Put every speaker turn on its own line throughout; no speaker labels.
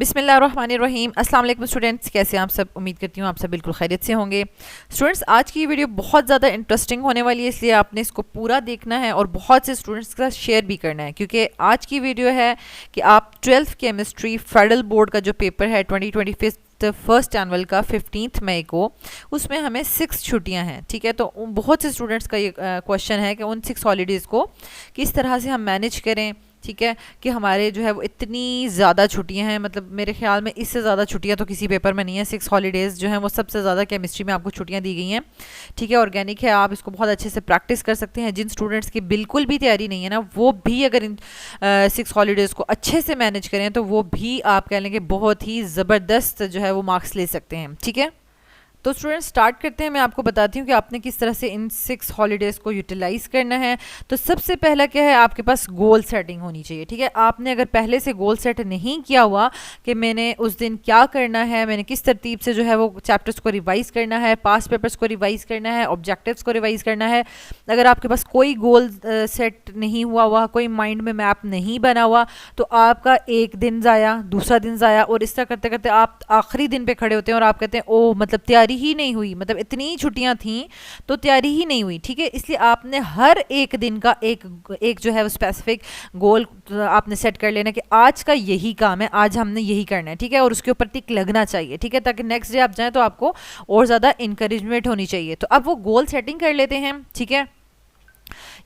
बिस्मिल्लाहिर्रहमानिर्रहीम। अस्सलाम वालेकुम स्टूडेंट्स, कैसे हैं आप सब? उम्मीद करती हूँ आप सब बिल्कुल खैरियत से होंगे। स्टूडेंट्स, आज की ये वीडियो बहुत ज़्यादा इंटरेस्टिंग होने वाली है, इसलिए आपने इसको पूरा देखना है और बहुत से स्टूडेंट्स के साथ शेयर भी करना है, क्योंकि आज की वीडियो है कि आप 12th केमिस्ट्री फेडरल बोर्ड का जो पेपर है 2025 फर्स्ट एनुअल का 15 मई को, उसमें हमें 6 छुट्टियां हैं। ठीक है, तो बहुत से स्टूडेंट्स का ये क्वेश्चन है कि उन 6 हॉलीडेज़ को किस तरह से हम मैनेज करें। ठीक है, कि हमारे जो है वो इतनी ज़्यादा छुट्टियां हैं, मतलब मेरे ख्याल में इससे ज़्यादा छुट्टियां तो किसी पेपर में नहीं है। 6 हॉलीडेज़ जो हैं वो सबसे ज़्यादा केमिस्ट्री में आपको छुट्टियां दी गई हैं। ठीक है, ऑर्गेनिक है, आप इसको बहुत अच्छे से प्रैक्टिस कर सकते हैं। जिन स्टूडेंट्स की बिल्कुल भी तैयारी नहीं है ना, वो भी अगर इन 6 हॉलीडेज़ को अच्छे से मैनेज करें तो वो भी आप कह लेंगे बहुत ही ज़बरदस्त जो है वो मार्क्स ले सकते हैं। ठीक है, तो स्टूडेंट्स स्टार्ट करते हैं। मैं आपको बताती हूँ कि आपने किस तरह से इन 6 हॉलीडेज़ को यूटिलाइज़ करना है। तो सबसे पहला क्या है, आपके पास गोल सेटिंग होनी चाहिए। ठीक है, आपने अगर पहले से गोल सेट नहीं किया हुआ कि मैंने उस दिन क्या करना है, मैंने किस तरतीब से जो है वो चैप्टर्स को रिवाइज़ करना है, पास्ट पेपर्स को रिवाइज़ करना है, ऑब्जेक्टिव्स को रिवाइज़ करना है, अगर आपके पास कोई गोल सेट नहीं हुआ, कोई माइंड में मैप नहीं बना हुआ, तो आपका एक दिन ज़ाया, दूसरा दिन ज़ाया, और इस तरह करते करते आप आखिरी दिन पे खड़े होते हैं और आप कहते हैं ओ मतलब तैयारी ही नहीं हुई, मतलब इतनी छुट्टियां थी तो तैयारी ही नहीं हुई। ठीक है, इसलिए आपने हर एक दिन का एक जो है वो स्पेसिफिक गोल आपने सेट कर लेना कि आज का यही काम है, आज हमने यही करना है। ठीक है, और उसके ऊपर टिक लगना चाहिए। ठीक है, ताकि नेक्स्ट डे आप जाएं तो आपको और ज़्यादा इंकरेजमेंट होनी चाहिए। तो अब वो गोल सेटिंग कर लेते हैं। ठीक है,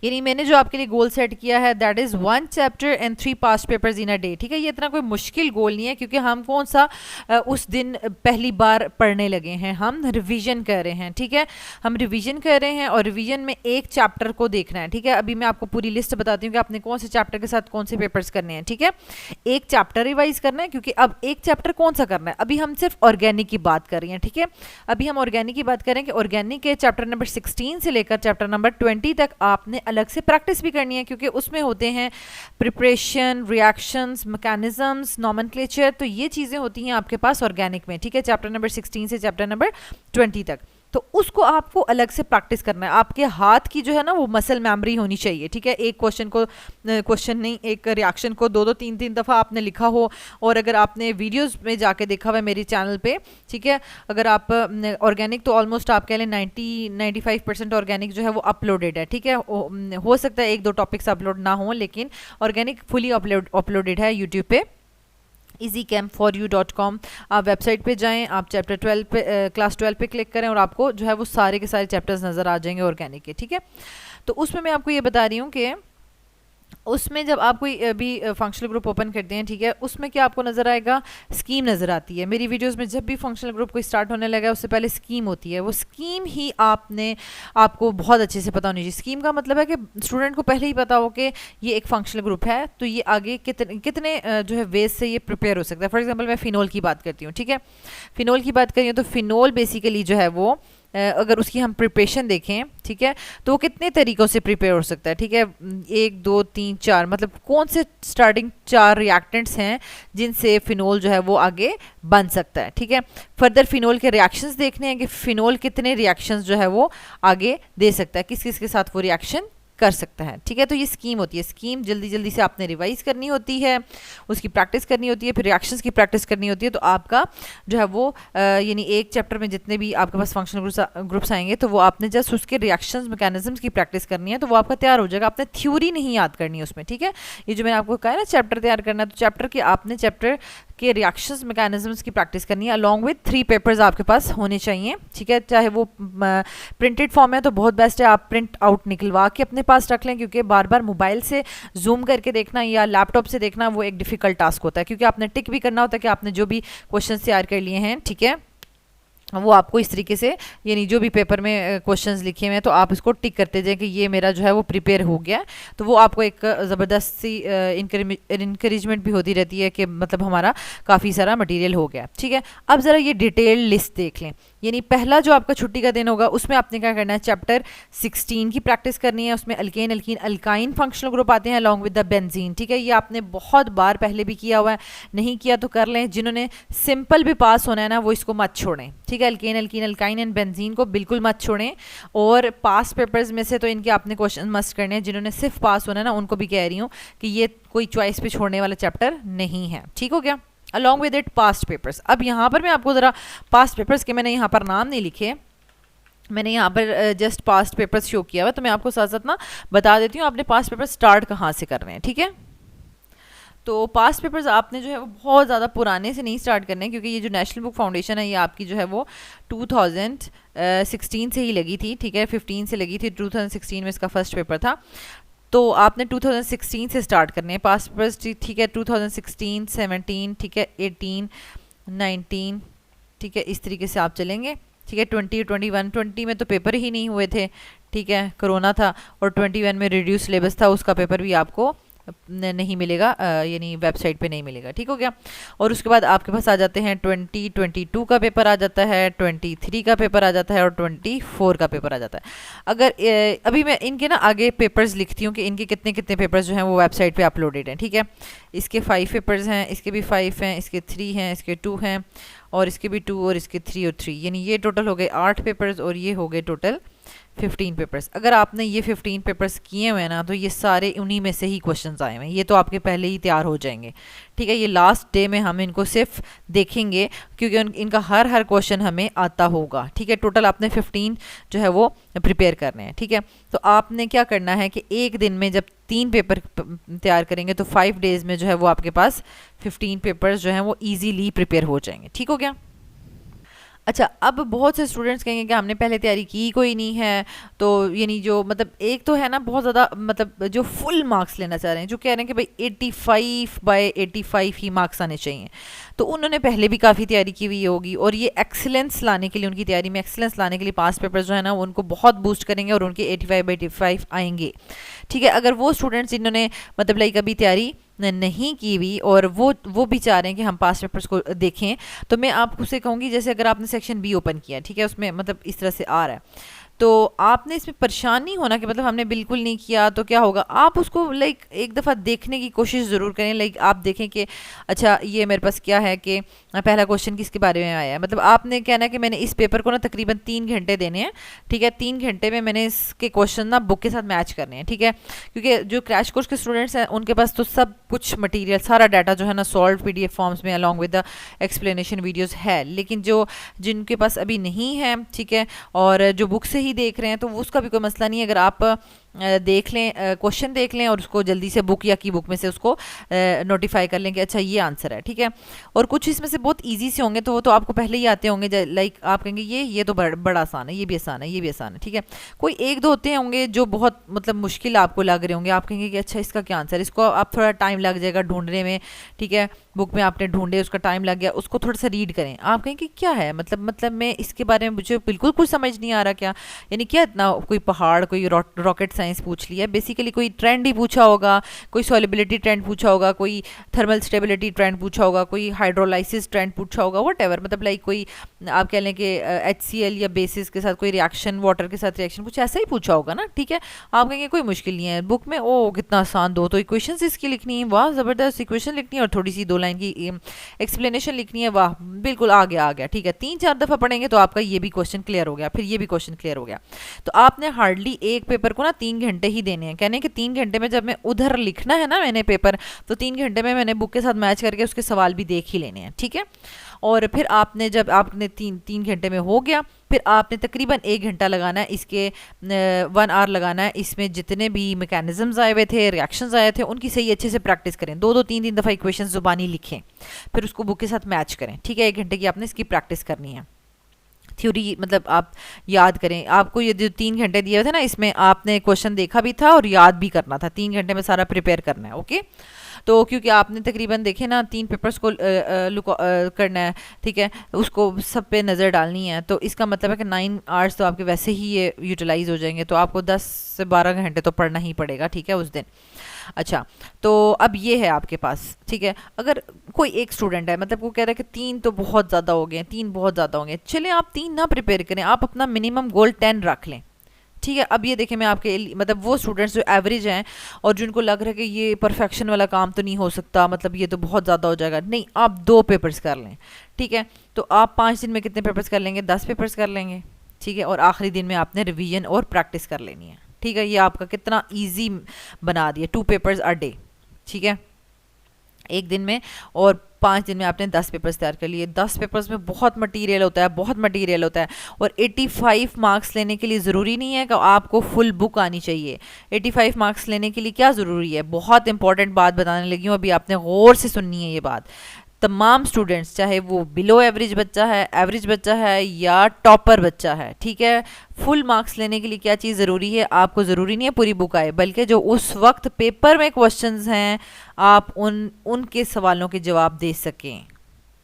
यानी मैंने जो आपके लिए गोल सेट किया है that is 1 chapter and 3 past papers in a day. ठीक है, ये इतना कोई मुश्किल गोल नहीं है, क्योंकि हम कौन सा उस दिन पहली बार पढ़ने लगे हैं, हम रिवीजन कर रहे हैं। ठीक है, हम रिवीजन कर रहे हैं और रिवीजन में एक चैप्टर को देखना है। ठीक है, अभी मैं आपको पूरी लिस्ट बताती हूँ कि आपने कौन से चैप्टर के साथ कौन से पेपर्स करने हैं। ठीक है, एक चैप्टर रिवाइज करना है, क्योंकि अब एक चैप्टर कौन सा करना है, अभी हम सिर्फ ऑर्गेनिक की बात कर रही हैं। ठीक है, अभी हम ऑर्गेनिक की बात करें कि ऑर्गेनिक के चैप्टर नंबर 16 से लेकर चैप्टर नंबर 20 तक आपने अलग से प्रैक्टिस भी करनी है, क्योंकि उसमें होते हैं प्रिपरेशन, रिएक्शंस, मैकेनिज्म्स, नॉमेनक्लेचर, तो ये चीज़ें होती हैं आपके पास ऑर्गेनिक में। ठीक है, चैप्टर नंबर 16 से चैप्टर नंबर 20 तक, तो उसको आपको अलग से प्रैक्टिस करना है। आपके हाथ की जो है ना वो मसल मेमोरी होनी चाहिए। ठीक है, एक क्वेश्चन नहीं, एक रिएक्शन को 2-2 3-3 दफ़ा आपने लिखा हो, और अगर आपने वीडियोस में जाके देखा हुआ है मेरे चैनल पे, ठीक है, अगर आप ऑर्गेनिक तो ऑलमोस्ट आप कह लें 90-95% ऑर्गेनिक जो है वो अपलोडेड है। ठीक है, हो सकता है 1-2 टॉपिक्स अपलोड ना हो, लेकिन ऑर्गेनिक फुली अपलोडेड है यूट्यूब पे easycamp4u.com। आप वेबसाइट पे जाएं, आप चैप्टर 12 पे क्लास 12 पे क्लिक करें और आपको जो है वो सारे के सारे चैप्टर्स नज़र आ जाएंगे ऑर्गेनिक के। ठीक है, तो उसमें मैं आपको ये बता रही हूँ कि उसमें जब आप कोई अभी फंक्शनल ग्रुप ओपन करते हैं, ठीक है, उसमें क्या आपको नज़र आएगा, स्कीम नज़र आती है। मेरी वीडियोस में जब भी फंक्शनल ग्रुप कोई स्टार्ट होने लगा उससे पहले स्कीम होती है, वो स्कीम ही आपको बहुत अच्छे से पता होनी चाहिए। स्कीम का मतलब है कि स्टूडेंट को पहले ही पता हो कि ये एक फंक्शनल ग्रुप है, तो ये आगे कितने जो है वेज से ये प्रिपेयर हो सकता है। फॉर एग्जाम्पल मैं फ़िनोल की बात करती हूँ। ठीक है, फ़िनोल की बात करिए तो फ़िनोल बेसिकली जो है वो अगर उसकी हम प्रिपरेशन देखें, ठीक है, तो वो कितने तरीक़ों से प्रिपेयर हो सकता है। ठीक है, 1 2 3 4, मतलब कौन से स्टार्टिंग 4 रिएक्टेंट्स हैं जिनसे फ़िनोल जो है वो आगे बन सकता है। ठीक है, फर्दर फ़िनोल के रिएक्शंस देखने हैं कि फ़िनोल कितने रिएक्शंस जो है वो आगे दे सकता है, किस किस के साथ वो रिएक्शन कर सकता है। ठीक है, तो ये स्कीम होती है। स्कीम जल्दी जल्दी से आपने रिवाइज करनी होती है, उसकी प्रैक्टिस करनी होती है, फिर रिएक्शंस की प्रैक्टिस करनी होती है। तो आपका जो है वो यानी एक चैप्टर में जितने भी आपके पास फंक्शनल ग्रुप्स आएंगे, तो वो आपने जस्ट उसके रिएक्शंस मैकेनिज्म्स की प्रैक्टिस करनी है, तो वो आपका तैयार हो जाएगा। आपने थ्योरी नहीं याद करनी है उसमें। ठीक है, ये जो मैंने आपको कहा है ना चैप्टर तैयार करना है, तो चैप्टर के रिएक्शंस मैकेनिज्म्स की प्रैक्टिस करनी है, अलॉन्ग विद 3 पेपर्स आपके पास होने चाहिए। ठीक है, चाहे वो प्रिंटेड फॉर्म है तो बहुत बेस्ट है, आप प्रिंट आउट निकलवा के अपने पास रख लें, क्योंकि बार बार मोबाइल से जूम करके देखना या लैपटॉप से देखना वो एक डिफ़िकल्ट टास्क होता है, क्योंकि आपने टिक भी करना होता है कि आपने जो भी क्वेश्चन तैयार कर लिए हैं, ठीक है, वो आपको इस तरीके से, यानी जो भी पेपर में क्वेश्चंस लिखे हुए हैं तो आप इसको टिक करते जाएं कि ये मेरा जो है वो प्रिपेयर हो गया है। तो वो आपको एक ज़बरदस्त सी इंकरेजमेंट भी होती रहती है कि मतलब हमारा काफ़ी सारा मटेरियल हो गया। ठीक है, अब ज़रा ये डिटेल लिस्ट देख लें। यानी पहला जो आपका छुट्टी का दिन होगा उसमें आपने क्या करना है, चैप्टर 16 की प्रैक्टिस करनी है। उसमें alkane alkene alkyne functional group आते हैं अलॉन्ग विद द बेंजीन। ठीक है, ये आपने बहुत बार पहले भी किया हुआ है, नहीं किया तो कर लें। जिन्होंने सिंपल भी पास होना है ना वो इसको मत छोड़ें। ठीक है, alkane alkene alkyne and benzene को बिल्कुल मत छोड़ें। और पास पेपर्स में से तो इनके आपने क्वेश्चन मस्ट करने हैं। जिन्होंने सिर्फ पास होना है ना उनको भी कह रही हूँ कि ये कोई चॉइस पे छोड़ने वाला चैप्टर नहीं है। ठीक हो गया। Along with it past papers. अब यहाँ पर मैं आपको ज़रा पास्ट पेपर्स के मैंने यहाँ पर नाम नहीं लिखे, मैंने यहाँ पर जस्ट पास्ट पेपर्स शो किया हुआ, तो मैं आपको साथ साथ ना बता देती हूँ आपने पास्ट पेपर स्टार्ट कहाँ से करने हैं, ठीक है। तो पास्ट पेपर्स आपने जो है वो बहुत ज़्यादा पुराने से नहीं स्टार्ट करने हैं, क्योंकि ये जो नेशनल बुक फाउंडेशन है ये आपकी जो है वो 2016 से ही लगी थी, ठीक है, 15 से लगी थी, 2016 में इसका फर्स्ट पेपर था। तो आपने 2016 से स्टार्ट करने हैं पास्ट पेपर्स, ठीक है, 2016, 17, ठीक है, 18, 19, ठीक है, इस तरीके से आप चलेंगे, ठीक है। 20, 21, 20 में तो पेपर ही नहीं हुए थे, ठीक है, कोरोना था, और 21 में रिड्यूस सिलेबस था, उसका पेपर भी आपको नहीं मिलेगा, यानी वेबसाइट पे नहीं मिलेगा, ठीक हो गया। और उसके बाद आपके पास आ जाते हैं 2022 का पेपर आ जाता है, 23 का पेपर आ जाता है, और 24 का पेपर आ जाता है। अगर अभी मैं इनके ना आगे पेपर्स लिखती हूँ कि इनके कितने कितने पेपर्स जो हैं वो वेबसाइट पे अपलोडेड हैं, ठीक है। इसके 5 पेपर्स हैं, इसके भी 5 हैं, इसके 3 हैं, इसके 2 हैं, और इसके भी 2, और इसके 3 और 3, यानी ये टोटल हो गए 8 पेपर्स, और ये हो गए टोटल 15 पेपर्स। अगर आपने ये 15 पेपर्स किए हुए हैं ना, तो ये सारे उन्हीं में से ही क्वेश्चंस आए हुए हैं, ये तो आपके पहले ही तैयार हो जाएंगे, ठीक है। ये लास्ट डे में हम इनको सिर्फ देखेंगे, क्योंकि इनका हर क्वेश्चन हमें आता होगा, ठीक है। टोटल आपने 15 जो है वो प्रिपेयर करने हैं, ठीक है। तो आपने क्या करना है कि एक दिन में जब 3 पेपर तैयार करेंगे तो 5 डेज़ में जो है वो आपके पास 15 पेपर्स जो हैं वो ईजीली प्रिपेयर हो जाएंगे, ठीक हो गया। अच्छा, अब बहुत से स्टूडेंट्स कहेंगे कि हमने पहले तैयारी की कोई नहीं है, तो यानी जो मतलब एक तो है ना बहुत ज़्यादा मतलब जो फुल मार्क्स लेना चाह रहे हैं, जो कह रहे हैं कि भाई 85/85 ही मार्क्स आने चाहिए, तो उन्होंने पहले भी काफ़ी तैयारी की हुई होगी, और ये एक्सीलेंस लाने के लिए, उनकी तैयारी में एक्सीलेंस लाने के लिए पास्ट पेपर्स जो है ना वो उनको बहुत बूस्ट करेंगे, और उनके 85/85 आएंगे, ठीक है। अगर वो स्टूडेंट्स जिन्होंने मतलब लाइक अभी तैयारी नहीं की हुई और वो भी चाह रहे हैं कि हम पास्ट पेपर्स को देखें, तो मैं आपको से कहूँगी, जैसे अगर आपने सेक्शन बी ओपन किया, ठीक है, उसमें मतलब इस तरह से आ रहा है, तो आपने इसमें परेशान नहीं होना कि मतलब हमने बिल्कुल नहीं किया तो क्या होगा। आप उसको लाइक एक दफ़ा देखने की कोशिश ज़रूर करें, लाइक आप देखें कि अच्छा ये मेरे पास क्या है कि पहला क्वेश्चन किसके बारे में आया है, मतलब आपने कहना है कि मैंने इस पेपर को ना तकरीबन 3 घंटे देने हैं, ठीक है। 3 घंटे में मैंने इसके क्वेश्चन ना बुक के साथ मैच करने हैं, ठीक है, क्योंकि जो क्रैश कोर्स के स्टूडेंट्स हैं उनके पास तो सब कुछ मटीरियल, सारा डाटा जो है ना सॉल्व PDF फॉर्म्स में along with the explanation videos है, लेकिन जो जिनके पास अभी नहीं है, ठीक है, और जो बुक से ही देख रहे हैं, तो उसका भी कोई मसला नहीं है। अगर आप देख लें, क्वेश्चन देख लें, और उसको जल्दी से बुक या की बुक में से उसको नोटिफाई कर लें कि अच्छा ये आंसर है, ठीक है। और कुछ इसमें से बहुत इजी से होंगे, तो वो तो आपको पहले ही आते होंगे, लाइक आप कहेंगे ये तो बड़ा आसान है, ये भी आसान है, ये भी आसान है, ठीक है। कोई एक दो होते होंगे जो बहुत मतलब मुश्किल आपको लग रहे होंगे, आप कहेंगे कि अच्छा इसका क्या आंसर है, इसको आप थोड़ा टाइम लग जाएगा ढूंढने में, ठीक है। बुक में आपने ढूंढे, उसका टाइम लग गया, उसको थोड़ा सा रीड करें, आप कहेंगे क्या है, मतलब मैं इसके बारे में मुझे बिल्कुल कुछ समझ नहीं आ रहा, क्या यानी क्या इतना कोई पहाड़, कोई रॉकेट साइंस पूछ लिया, बेसिकली कोई ट्रेंड ही पूछा होगा, कोई सॉलिबिलिटी ट्रेंड पूछा होगा, कोई थर्मल स्टेबिलिटी ट्रेंड पूछा होगा, कोई हाइड्रोलाइसिस ट्रेंड पूछा होगा, वट मतलब लाइक कोई आप कह लें कि HCl या बेसिस के साथ कोई रिएक्शन, वाटर के साथ रिएक्शन, कुछ ऐसा ही पूछा होगा ना, ठीक है। आप कहेंगे कोई मुश्किल नहीं है, बुक में ओ कितना आसान, दो तो इक्वेशंस इसकी लिखनी है, वाह ज़बरदस्त इक्वेशन लिखनी है, और थोड़ी सी 2 लाइन की एक्सप्लेनेशन लिखनी है, वाह बिल्कुल आ गया, ठीक है। 3-4 दफ़ा पढ़ेंगे तो आपका ये भी क्वेश्चन क्लियर हो गया, फिर ये भी क्वेश्चन क्लियर हो गया। तो आपने हार्डली एक पेपर को ना 3 घंटे ही देने हैं, कहने कि 3 घंटे में जब मैं उधर लिखना है ना मैंने पेपर, तो 3 घंटे में मैंने बुक के साथ मैच करके उसके सवाल भी देख ही लेने हैं, ठीक है। और फिर आपने जब आपने 3 घंटे में हो गया, फिर आपने तकरीबन 1 घंटा लगाना है, इसके 1 आवर लगाना है, इसमें जितने भी मैकेनिज्म्स आए हुए थे, रिएक्शंस आए थे, उनकी सही अच्छे से प्रैक्टिस करें, 2-2 3-3 दफ़ा इक्वेशंस ज़ुबानी लिखें, फिर उसको बुक के साथ मैच करें, ठीक है। 1 घंटे की आपने इसकी प्रैक्टिस करनी है, थ्योरी मतलब आप याद करें। आपको ये जो 3 घंटे दिए हुए थे ना, इसमें आपने क्वेश्चन देखा भी था और याद भी करना था, 3 घंटे में सारा प्रिपेयर करना है, ओके। तो क्योंकि आपने तकरीबन देखे ना 3 पेपर्स को करना है, ठीक है, उसको सब पे नज़र डालनी है, तो इसका मतलब है कि 9 आवर्स तो आपके वैसे ही ये यूटिलाइज हो जाएंगे, तो आपको 10 से 12 घंटे तो पढ़ना ही पड़ेगा, ठीक है, उस दिन। अच्छा, तो अब ये है आपके पास, ठीक है। अगर कोई एक स्टूडेंट है, मतलब वो कह रहा है कि 3 तो बहुत ज़्यादा हो गए, 3 बहुत ज़्यादा हो गए, चले आप 3 ना प्रिपेयर करें, आप अपना मिनिमम गोल 10 रख लें, ठीक है। अब ये देखें, मैं आपके मतलब वो स्टूडेंट्स जो एवरेज हैं और जिनको लग रहा है कि ये परफेक्शन वाला काम तो नहीं हो सकता, मतलब ये तो बहुत ज़्यादा हो जाएगा, नहीं, आप 2 पेपर्स कर लें, ठीक है। तो आप 5 दिन में कितने पेपर्स कर लेंगे, 10 पेपर्स कर लेंगे, ठीक है। और आखिरी दिन में आपने रिवीजन और प्रैक्टिस कर लेनी है, ठीक है। ये आपका कितना ईजी बना दिया, 2 पेपर्स अ डे, ठीक है। एक दिन में, और 5 दिन में आपने 10 पेपर्स तैयार कर लिए। 10 पेपर्स में बहुत मटेरियल होता है, बहुत मटेरियल होता है। और 85 मार्क्स लेने के लिए ज़रूरी नहीं है कि आपको फुल बुक आनी चाहिए। 85 मार्क्स लेने के लिए क्या ज़रूरी है, बहुत इंपॉर्टेंट बात बताने लगी हूँ, अभी आपने गौर से सुननी है ये बात। तमाम स्टूडेंट्स, चाहे वो बिलो एवरेज बच्चा है या टॉपर बच्चा है, ठीक है, फुल मार्क्स लेने के लिए क्या चीज़ ज़रूरी है, आपको ज़रूरी नहीं है पूरी बुक आए, बल्कि जो उस वक्त पेपर में क्वेश्चंस हैं आप उनके सवालों के जवाब दे सकें।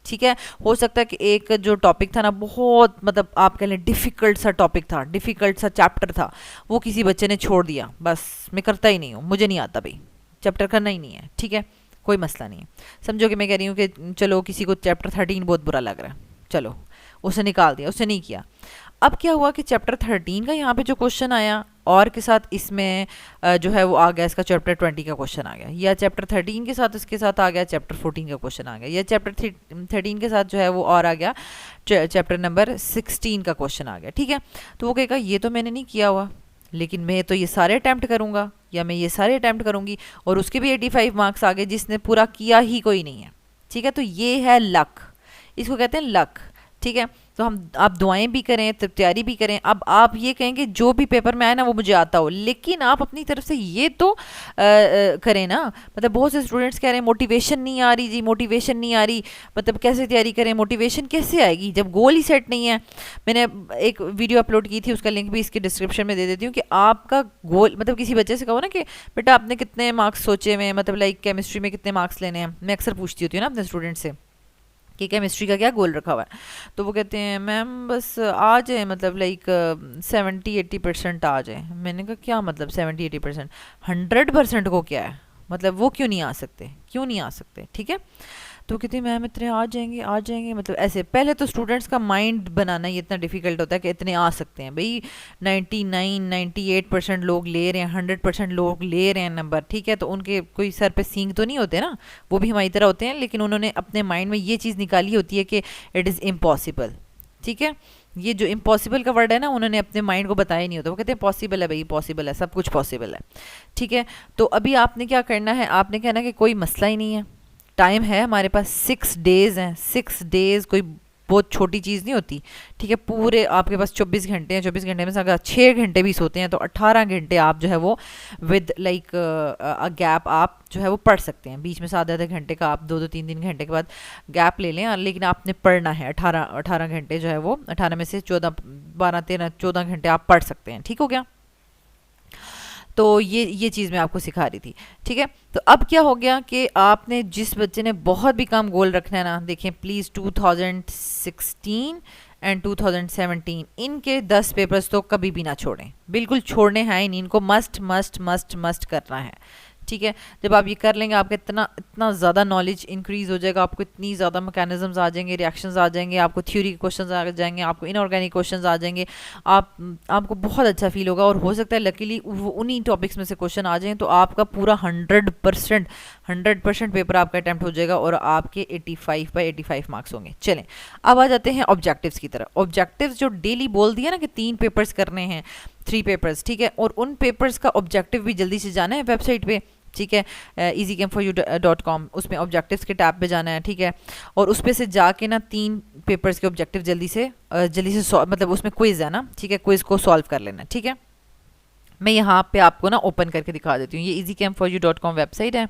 ठीक है, हो सकता है कि एक जो टॉपिक था ना, बहुत मतलब आप कह लें डिफ़िकल्ट सा टॉपिक था, डिफ़िकल्ट सा चैप्टर था, वो किसी बच्चे ने छोड़ दिया, बस मैं करता ही नहीं हूँ, मुझे नहीं आता भाई, चैप्टर करना ही नहीं है, ठीक है, कोई मसला नहीं है। समझो कि मैं कह रही हूँ कि चलो किसी को चैप्टर 13 बहुत बुरा लग रहा है, चलो उसे निकाल दिया, उसने नहीं किया। अब क्या हुआ कि चैप्टर 13 का यहाँ पे जो क्वेश्चन आया, और के साथ इसमें जो है वो आ गया इसका चैप्टर 20 का क्वेश्चन आ गया, या चैप्टर 13 के साथ इसके साथ आ गया चैप्टर 14 का क्वेश्चन आ गया, या चैप्टर 13 के साथ जो है वो और आ गया चैप्टर नंबर 16 का क्वेश्चन आ गया। ठीक है, तो वो कहेगा ये तो मैंने नहीं किया हुआ, लेकिन मैं तो ये सारे अटैम्प्ट करूँगा या मैं ये सारे अटैम्प्ट करूँगी, और उसके भी 85 मार्क्स आ गए जिसने पूरा किया ही कोई नहीं है। ठीक है, तो ये है लक, इसको कहते हैं लक। ठीक है, तो आप दुआएं भी करें, तैयारी भी करें। अब आप ये कहें कि जो भी पेपर में आए ना वो मुझे आता हो, लेकिन आप अपनी तरफ से ये तो करें ना। मतलब बहुत से स्टूडेंट्स कह रहे हैं मोटिवेशन नहीं आ रही जी, मोटिवेशन नहीं आ रही, मतलब कैसे तैयारी करें, मोटिवेशन कैसे आएगी जब गोल ही सेट नहीं है। मैंने एक वीडियो अपलोड की थी, उसका लिंक भी इसके डिस्क्रिप्शन में दे देती हूँ, कि आपका गोल, मतलब किसी बच्चे से कहो ना कि बेटा आपने कितने मार्क्स सोचे हुए हैं, मतलब लाइक केमिस्ट्री में कितने मार्क्स लेने हैं। मैं अक्सर पूछती होती हूँ ना अपने स्टूडेंट से कि केमिस्ट्री का क्या गोल रखा हुआ है, तो वो कहते हैं मैम बस आ जाए, मतलब लाइक 70-80% आ जाए। मैंने कहा क्या मतलब 70-80%, 100% को क्या है, मतलब वो क्यों नहीं आ सकते, क्यों नहीं आ सकते। ठीक है, तो कहते हैं मैम इतने आ जाएंगे, मतलब ऐसे। पहले तो स्टूडेंट्स का माइंड बनाना ये इतना डिफिकल्ट होता है कि इतने आ सकते हैं भाई। 99-98% लोग ले रहे हैं, 100% लोग ले रहे हैं नंबर। ठीक है, तो उनके कोई सर पे सींग तो नहीं होते ना, वो भी हमारी तरह होते हैं, लेकिन उन्होंने अपने माइंड में ये चीज़ निकाली होती है कि इट इज़ इम्पॉसिबल। ठीक है, ये जो इम्पॉसिबल का वर्ड है ना, उन्होंने अपने माइंड को बताया नहीं होता, वो कहते हैं पॉसिबल है भाई, पॉसिबल है, सब कुछ पॉसिबल है। ठीक है, तो अभी आपने क्या करना है, आपने कहना कि कोई मसला ही नहीं है, टाइम है हमारे पास, 6 डेज़ हैं। 6 डेज़ कोई बहुत छोटी चीज़ नहीं होती। ठीक है, पूरे आपके पास 24 घंटे हैं, 24 घंटे में से अगर 6 घंटे भी सोते हैं तो 18 घंटे आप जो है वो विद लाइक अ गैप आप जो है वो पढ़ सकते हैं। बीच में से आधे घंटे का आप 2-3 घंटे के बाद गैप ले लें, लेकिन आपने पढ़ना है 18 घंटे जो है वो, 18 में से 12-13-14 घंटे आप पढ़ सकते हैं। ठीक हो गया, तो ये चीज़ मैं आपको सिखा रही थी। ठीक है, तो अब क्या हो गया कि आपने, जिस बच्चे ने बहुत भी कम गोल रखना है ना, देखें प्लीज़ 2016 एंड 2017 इनके 10 पेपर्स तो कभी भी ना छोड़ें, बिल्कुल छोड़ने हैं नहीं, इनको मस्ट मस्ट मस्ट मस्ट करना है। ठीक है, जब आप ये कर लेंगे आपका इतना ज़्यादा नॉलेज इंक्रीज़ हो जाएगा, आपको इतनी ज़्यादा मैकेनिज्म्स आ जाएंगे, रिएक्शंस आ जाएंगे, आपको थ्योरी के क्वेश्चंस आ जाएंगे, आपको इनऑर्गेनिक क्वेश्चंस आ जाएंगे, आपको बहुत अच्छा फील होगा। और हो सकता है लकीली उन्हीं टॉपिक्स में से क्वेश्चन आ जाएं, तो आपका पूरा 100% पेपर आपका अटैम्प्ट हो जाएगा और आपके 85/85 मार्क्स होंगे। चलें, अब आ जाते हैं ऑब्जेक्टिव्स की तरफ। ऑब्जेक्टिव्स जो डेली बोल दिया ना कि 3 पेपर्स करने हैं, 3 पेपर्स। ठीक है, और उन पेपर्स का ऑब्जेक्टिव भी जल्दी से जाना है वेबसाइट पे। ठीक है, easycam4u.com, उसमें ऑब्जेक्टिव्स के टैब पे जाना है। ठीक है, और उस पे से जाके ना 3 पेपर्स के ऑब्जेक्टिव जल्दी से मतलब उसमें क्विज़ है ना, ठीक है, क्विज़ को सॉल्व कर लेना। ठीक है, मैं यहाँ पे आपको ना ओपन करके दिखा देती हूँ। ये easycam4u.com वेबसाइट है।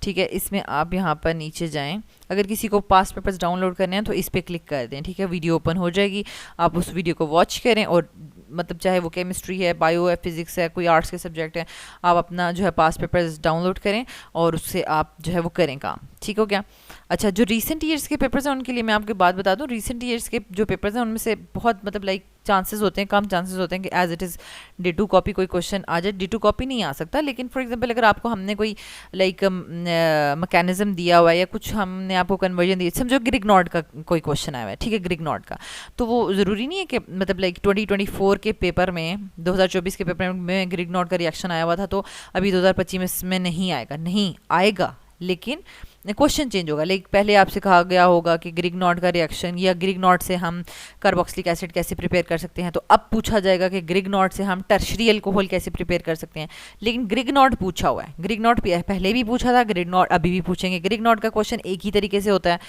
ठीक है, इसमें आप यहाँ पर नीचे जाएं, अगर किसी को पास्ट पेपर्स डाउनलोड करने हैं तो इस पर क्लिक कर दें। ठीक है, वीडियो ओपन हो जाएगी, आप उस वीडियो को वॉच करें, और मतलब चाहे वो केमिस्ट्री है, बायो है, फिजिक्स है, कोई आर्ट्स के सब्जेक्ट है, आप अपना जो है पास्ट पेपर्स डाउनलोड करें और उससे आप जो है वो करें काम। ठीक हो गया। अच्छा, जो रीसेंट ईयर्स के पेपर्स हैं उनके लिए मैं आपको बात बता दूं, रीसेंट ईयर्स के जो पेपर्स हैं उनमें से बहुत मतलब लाइक चांसेस होते हैं, कम चांसेस होते हैं कि as it is D2 copy कोई क्वेश्चन आ जाए। D2 कॉपी नहीं आ सकता, लेकिन फॉर एग्जांपल अगर आपको हमने कोई लाइक मैकेनिज्म दिया हुआ है या कुछ हमने आपको कन्वर्जन दी, समझो ग्रिग नॉट का कोई क्वेश्चन आया हुआ है। ठीक है, ग्रिग नॉट का, तो वो ज़रूरी नहीं है कि मतलब लाइक 2024 के पेपर में, 2024 के पेपर में ग्रिग नॉट का रिएक्शन आया हुआ था तो अभी 2025 में नहीं आएगा, नहीं आएगा, लेकिन क्वेश्चन चेंज होगा। लेकिन पहले आपसे कहा गया होगा कि ग्रिग्नॉट का रिएक्शन या ग्रिग्नॉट से हम कार्बोक्सिलिक एसिड कैसे प्रिपेयर कर सकते हैं, तो अब पूछा जाएगा कि ग्रिग्नॉट से हम टर्शरी अल्कोहल कैसे प्रिपेयर कर सकते हैं। लेकिन ग्रिग्नॉट पूछा हुआ है, ग्रिग्नॉट पहले भी पूछा था, ग्रिग्नॉट अभी भी पूछेंगे। ग्रिग्नॉट का क्वेश्चन एक ही तरीके से होता है,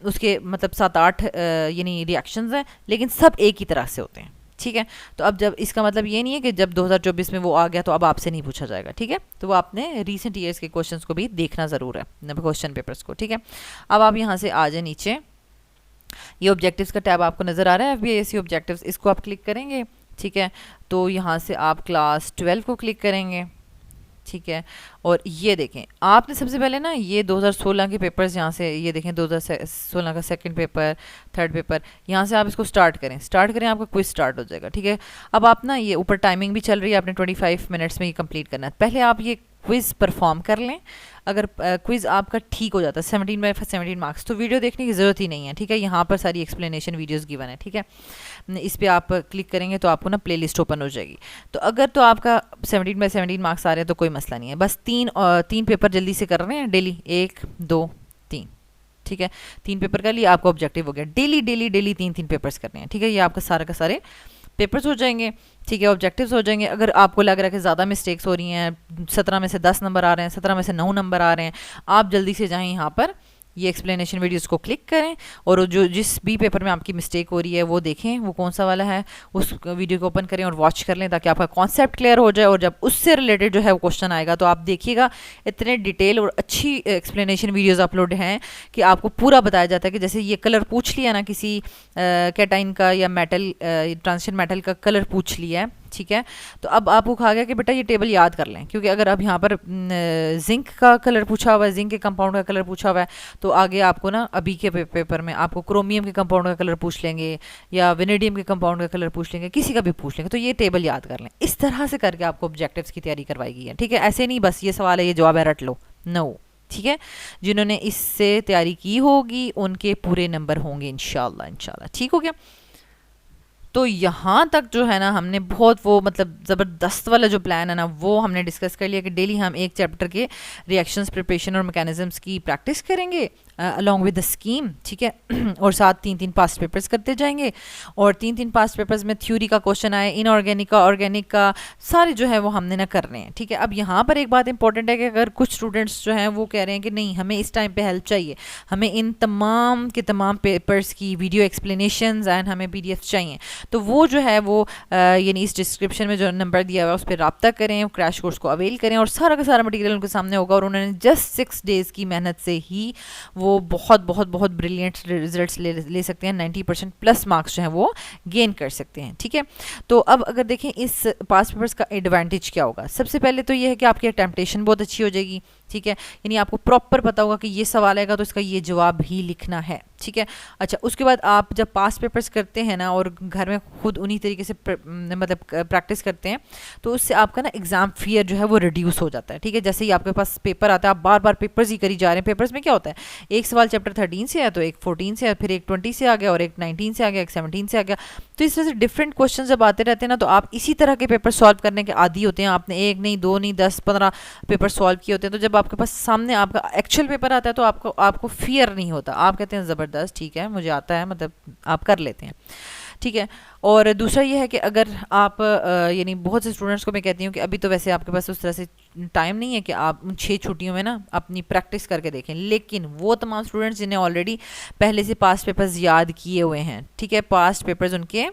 उसके मतलब 7-8 यानी रिएक्शंस हैं, लेकिन सब एक ही तरह से होते हैं, ठीक है। तो अब जब इसका मतलब ये नहीं है कि जब 2024 में वो आ गया तो अब आपसे नहीं पूछा जाएगा, ठीक है। तो वो आपने रीसेंट ईयर्स के क्वेश्चंस को भी देखना ज़रूर है, क्वेश्चन पेपर्स को, ठीक है। अब आप यहाँ से आ जाए नीचे, ये ऑब्जेक्टिव्स का टैब आपको नज़र आ रहा है, FBAC ऑब्जेक्टिव्स, इसको आप क्लिक करेंगे, ठीक है। तो यहाँ से आप क्लास 12 को क्लिक करेंगे, ठीक है। और ये देखें, आपने सबसे पहले ना ये 2016 के पेपर्स यहाँ से ये देखें, 2016 का सेकंड पेपर, थर्ड पेपर, यहाँ से आप इसको स्टार्ट करें, आपका क्विज स्टार्ट हो जाएगा, ठीक है। अब आप ना ये ऊपर टाइमिंग भी चल रही है, आपने 25 मिनट्स में ये कंप्लीट करना है। पहले आप ये क्विज़ परफॉर्म कर लें। अगर क्विज़ आपका ठीक हो जाता है 17/17 मार्क्स, तो वीडियो देखने की ज़रूरत ही नहीं है, ठीक है। यहाँ पर सारी एक्सप्लेनेशन वीडियोस गिवन है, ठीक है। इस पर आप क्लिक करेंगे तो आपको ना प्लेलिस्ट ओपन हो जाएगी। तो अगर तो आपका 17/17 मार्क्स आ रहे हैं तो कोई मसला नहीं है, बस तीन पेपर जल्दी से कर रहे हैं डेली, 1 2 3, ठीक है। 3 पेपर कर लिए, आपका ऑब्जेक्टिव हो गया डेली 3 पेपर्स करने हैं, ठीक है। ये आपका सारा का सारे पेपर्स हो जाएंगे, ठीक है, ऑब्जेक्टिव्स हो जाएंगे। अगर आपको लग रहा है कि ज़्यादा मिस्टेक्स हो रही हैं, 17 में से 10 नंबर आ रहे हैं, 17 में से 9 नंबर आ रहे हैं, आप जल्दी से जाएं यहाँ पर, ये एक्सप्लेनेशन वीडियोस को क्लिक करें और जो जिस भी पेपर में आपकी मिस्टेक हो रही है वो देखें, वो कौन सा वाला है, उस वीडियो को ओपन करें और वॉच कर लें, ताकि आपका कॉन्सेप्ट क्लियर हो जाए। और जब उससे रिलेटेड जो है वो क्वेश्चन आएगा तो आप देखिएगा, इतने डिटेल और अच्छी एक्सप्लेनेशन वीडियोज़ अपलोड हैं कि आपको पूरा बताया जाता है कि जैसे ये कलर पूछ लिया ना किसी कैटाइन का या मेटल ट्रांजिशन मेटल का कलर पूछ लिया है, ठीक है। तो अब आपको कहा गया कि बेटा ये टेबल याद कर लें, क्योंकि अगर अब यहाँ पर जिंक का कलर पूछा हुआ है, जिंक के कंपाउंड का कलर पूछा हुआ है, तो आगे आपको ना अभी के पेपर में आपको क्रोमियम के कंपाउंड का कलर पूछ लेंगे या वेनेडियम के कंपाउंड का कलर पूछ लेंगे, किसी का भी पूछ लेंगे, तो ये टेबल याद कर लें। इस तरह से करके आपको ऑब्जेक्टिव्स की तैयारी करवाई गई है, ठीक है। ऐसे नहीं बस ये सवाल है ये जवाब है रट लो, नो, ठीक है। जिन्होंने इससे तैयारी की होगी उनके पूरे नंबर होंगे इंशाल्लाह, ठीक हो गया। तो यहाँ तक जो है ना हमने बहुत वो मतलब ज़बरदस्त वाला जो प्लान है ना वो हमने डिस्कस कर लिया कि डेली हम एक चैप्टर के रिएक्शंस, प्रिपरेशन और मैकेनिज्म्स की प्रैक्टिस करेंगे अलॉन्ग विद द स्कीम, ठीक है। और साथ 3 पास्ट पेपर्स करते जाएंगे, और 3 पास्ट पेपर्स में थ्योरी का क्वेश्चन आए, इनऑर्गेनिक का, ऑर्गेनिक का, सारे जो है वो हमने ना करने हैं, ठीक है। अब यहाँ पर एक बात इंपॉर्टेंट है कि अगर कुछ स्टूडेंट्स जो हैं वो कह रहे हैं कि नहीं हमें इस टाइम पे हेल्प चाहिए, हमें इन तमाम के तमाम पेपर्स की वीडियो एक्सप्लेनेशंस एंड हमें PDF चाहिए, तो वो जो है वो यानी इस डिस्क्रिप्शन में जो नंबर दिया हुआ है उस पर रब्ता करें, क्रैश कोर्स को अवेल करें, और सारा का सारा मटेरियल उनके सामने होगा। और उन्होंने जस्ट 6 डेज़ की मेहनत से ही वो बहुत बहुत बहुत ब्रिलियंट रिजल्ट्स ले सकते हैं, 90% प्लस मार्क्स जो हैं वो गेन कर सकते हैं, ठीक है। तो अब अगर देखें इस पास्ट पेपर्स का एडवांटेज क्या होगा, सबसे पहले तो ये है कि आपकी अटेम्प्टेशन बहुत अच्छी हो जाएगी, ठीक है। यानी आपको प्रॉपर पता होगा कि ये सवाल आएगा तो इसका ये जवाब ही लिखना है, ठीक है। अच्छा, उसके बाद आप जब पास्ट पेपर्स करते हैं ना और घर में खुद उन्हीं तरीके से मतलब प्रैक्टिस करते हैं, तो उससे आपका ना एग्ज़ाम फियर जो है वो रिड्यूस हो जाता है, ठीक है। जैसे ही आपके पास पेपर आता है, आप बार बार पेपर्स ही करी जा रहे हैं। पेपर्स में क्या होता है, एक सवाल चैप्टर 13 से है तो एक 14 से है, फिर एक 20 से आ गया, और एक 19 से आ गया, एक 17 से आ गया। तो इस तरह से डिफरेंट क्वेश्चन जब आते रहते हैं ना, तो आप इसी तरह के पेपर सॉल्व करने के आदी होते हैं। आपने 1 नहीं 2 नहीं 10-15 पेपर सॉल्व किए होते हैं, तो जब आपके पास सामने आपका एक्चुअल पेपर आता है तो आपको फियर नहीं होता, आप कहते हैं ज़बरदस्त, ठीक है मुझे आता है, मतलब आप कर लेते हैं, ठीक है। और दूसरा ये है कि अगर आप यानी बहुत से स्टूडेंट्स को मैं कहती हूँ कि अभी तो वैसे आपके पास उस तरह से टाइम नहीं है कि आप 6 छुट्टियों में ना अपनी प्रैक्टिस करके देखें, लेकिन वो तमाम स्टूडेंट्स जिन्हें ऑलरेडी पहले से पास्ट पेपर्स याद किए हुए हैं, ठीक है, पास्ट पेपर्स उनके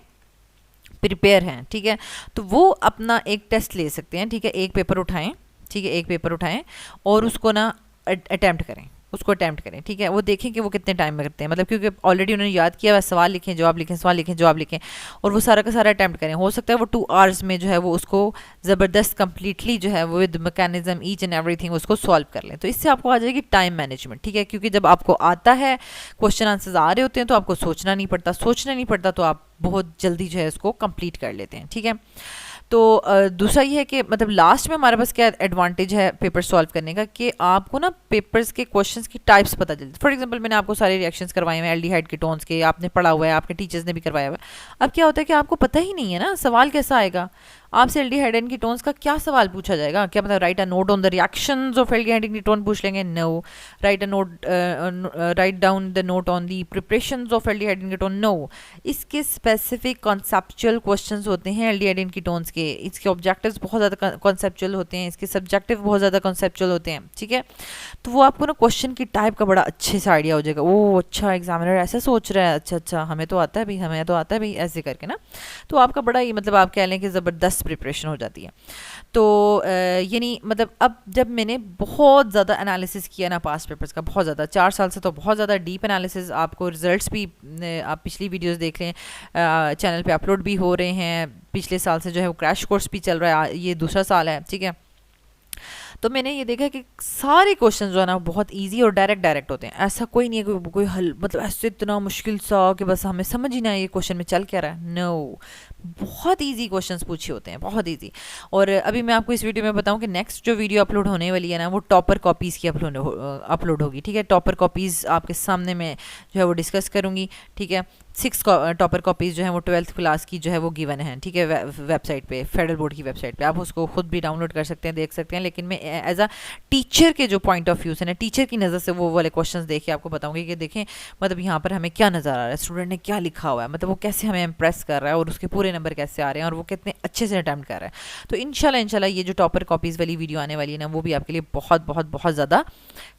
प्रिपेयर हैं, ठीक है, तो वो अपना एक टेस्ट ले सकते हैं, ठीक है। एक पेपर उठाएं, ठीक है, एक पेपर उठाएं और उसको ना अटैम्प्ट करें, ठीक है। वो देखें कि वो कितने टाइम में करते हैं, मतलब क्योंकि ऑलरेडी उन्होंने याद किया हुआ, सवाल लिखें जवाब लिखें, सवाल लिखें जवाब लिखें, और वो सारा का सारा अटैम्प्ट करें। हो सकता है वो 2 आवर्स में जो है वो उसको ज़बरदस्त कंप्लीटली जो है वो with mechanism each and everything उसको सॉल्व कर लें। तो इससे आपको आ जाएगी टाइम मैनेजमेंट, ठीक है, क्योंकि जब आपको आता है, क्वेश्चन आंसर्स आ रहे होते हैं, तो आपको सोचना नहीं पड़ता, तो आप बहुत जल्दी जो है उसको कंप्लीट कर लेते हैं, ठीक है। तो दूसरा ये है कि मतलब लास्ट में हमारे पास क्या एडवांटेज है पेपर सॉल्व करने का, कि आपको ना पेपर्स के क्वेश्चंस की टाइप्स पता चलती है। फॉर एग्जांपल मैंने आपको सारे रिएक्शंस करवाए हुए हैं एल्डिहाइड कीटोन्स के, आपने पढ़ा हुआ है, आपके टीचर्स ने भी करवाया हुआ है। अब क्या होता है कि आपको पता ही नहीं है ना सवाल कैसा आएगा, आपसे एल्डिहाइड एंड कीटोन्स का क्या सवाल पूछा जाएगा? क्या मतलब write a note on the reactions of aldehyde and ketone पूछ लेंगे? No. Write a note, write down the note on the preparations of aldehyde and ketone? No. इसके स्पेसिफिक कॉन्सेप्चुअल क्वेश्चंस होते हैं एल्डिहाइड एंड कीटोन्स के। इसके objectives बहुत ज़्यादा conceptual होते हैं, इसके सब्जेक्टिव बहुत ज़्यादा कॉन्सेप्चुअल होते हैं, ठीक है। तो वो आपको ना क्वेश्चन की टाइप का बड़ा अच्छे से आइडिया हो जाएगा। ओह अच्छा, एग्जामिनर ऐसा सोच रहा है, अच्छा अच्छा, हमें तो आता है भाई, हमें तो आता है भाई, ऐसे करके ना। तो आपका बड़ा ही मतलब आप कह लें कि ज़बरदस्त प्रिपरेशन हो जाती है। तो यानी मतलब अब जब मैंने बहुत ज़्यादा एनालिसिस किया ना पास्ट पेपर्स का, बहुत ज़्यादा 4 साल से तो बहुत ज़्यादा डीप एनालिसिस, आपको रिजल्ट्स भी आप पिछली वीडियोस देख लें, चैनल पे अपलोड भी हो रहे हैं। पिछले साल से जो है वो क्रैश कोर्स भी चल रहा है, ये दूसरा साल है, ठीक है। तो मैंने ये देखा कि सारे क्वेश्चन जो है ना बहुत इजी और डायरेक्ट होते हैं। ऐसा कोई नहीं है कोई हल मतलब ऐसे इतना मुश्किल सा कि बस हमें समझ ही ना ये क्वेश्चन में चल क्या रहा है। नो, बहुत इजी क्वेश्चंस पूछे होते हैं, बहुत इजी। और अभी मैं आपको इस वीडियो में बताऊं कि नेक्स्ट जो वीडियो अपलोड होने वाली है ना, वो टॉपर कॉपीज़ की अपलोड होगी, ठीक है। टॉपर कॉपीज़ आपके सामने मैं जो है वो डिस्कस करूँगी, ठीक है। 6 टॉपर कॉपीज़ जो है वो 12th क्लास की जो है वो गिवन है, ठीक है, वेबसाइट पे, फेडरल बोर्ड की वेबसाइट पे। आप उसको खुद भी डाउनलोड कर सकते हैं, देख सकते हैं। लेकिन मैं एज अ टीचर के जो पॉइंट ऑफ व्यू से ना, टीचर की नज़र से वो वाले क्वेश्चंस देख के आपको बताऊंगी कि देखें मतलब यहाँ पर हमें क्या नज़र आ रहा है, स्टूडेंट ने क्या लिखा हुआ है, मतलब वो कैसे हमें इम्प्रेस कर रहा है और उसके पूरे नंबर कैसे आ रहे हैं और वो कितने अच्छे से अटैम्प्ट कर रहा है। तो इंशाल्लाह ये जो टॉपर कॉपीज़ वाली वीडियो आने वाली है ना, वो भी आपके लिए बहुत बहुत बहुत ज़्यादा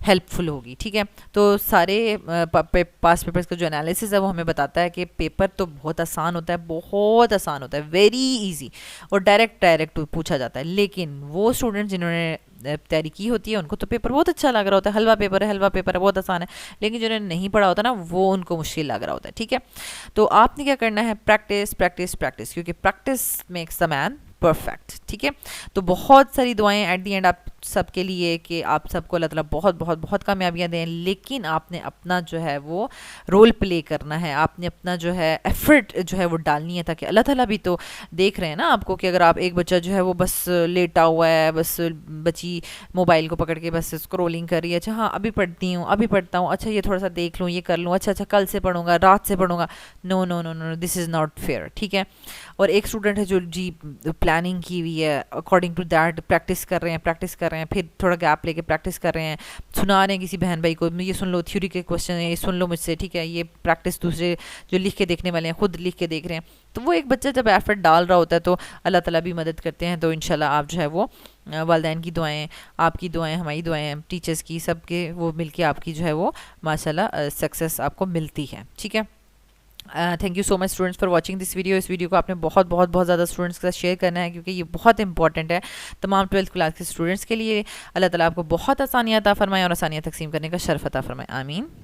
हेल्पफुल होगी, ठीक है। तो सारे पास पेपर्स का जो एनालिसिस है वो हमें बताता है कि पेपर तो बहुत आसान होता है, बहुत आसान होता है, वेरी इजी, और डायरेक्ट पूछा जाता है। लेकिन वो स्टूडेंट्स जिन्होंने तैयारी की होती है उनको तो पेपर बहुत अच्छा लग रहा होता है, हलवा पेपर है, बहुत आसान है। लेकिन जिन्होंने नहीं पढ़ा होता ना, वो उनको मुश्किल लग रहा होता है, ठीक है। तो आपने क्या करना है, प्रैक्टिस प्रैक्टिस प्रैक्टिस, क्योंकि practice makes the man perfect, ठीक है। तो बहुत सारी दुआएं एट दी एंड आप सबके लिए कि आप सबको अल्लाह ताला बहुत बहुत बहुत कामयाबियां दें। लेकिन आपने अपना जो है वो रोल प्ले करना है, आपने अपना जो है एफर्ट जो है वो डालनी है, ताकि अल्लाह ताला भी तो देख रहे हैं ना आपको कि अगर आप एक बच्चा जो है वो बस लेटा हुआ है, बस बच्ची मोबाइल को पकड़ के बस स्क्रोलिंग कर रही है, अच्छा हाँ अभी पढ़ती हूँ, अभी पढ़ता हूँ, अच्छा ये थोड़ा सा देख लूँ, ये कर लूँ, अच्छा अच्छा कल से पढ़ूंगा, रात से पढ़ूंगा। No no no no, this is not fair, ठीक है। और एक स्टूडेंट है जो जी प्लानिंग की हुई है, अकॉर्डिंग टू दैट प्रैक्टिस कर रहे हैं, फिर थोड़ा गैप लेके प्रैक्टिस कर रहे हैं, सुना रहे हैं किसी बहन भाई को, ये सुन लो थ्योरी के क्वेश्चन है, ये सुन लो मुझसे, ठीक है। ये प्रैक्टिस दूसरे जो लिख के देखने वाले हैं खुद लिख के देख रहे हैं। तो वो एक बच्चा जब एफर्ट डाल रहा होता है तो अल्लाह ताला भी मदद करते हैं। तो इंशाल्लाह आप जो है वो वालिदैन की दुआएं, आपकी दुआएं, हमारी दुआएं, टीचर्स की, सबके वो मिलके आपकी जो है वो माशाल्लाह सक्सेस आपको मिलती है, ठीक है। Thank you so much students for watching this video. इस वीडियो को आपने बहुत बहुत बहुत ज़्यादा स्टूडेंट्स के साथ शेयर करना है, क्योंकि ये बहुत इंपॉर्टेंट है तमाम 12th क्लास के स्टूडेंट्स के लिए। अल्लाह ताला आपको बहुत आसानियाँ अता फरमाए और आसानियाँ तकसीम करने का शर्फ अता फरमाए, आमीन।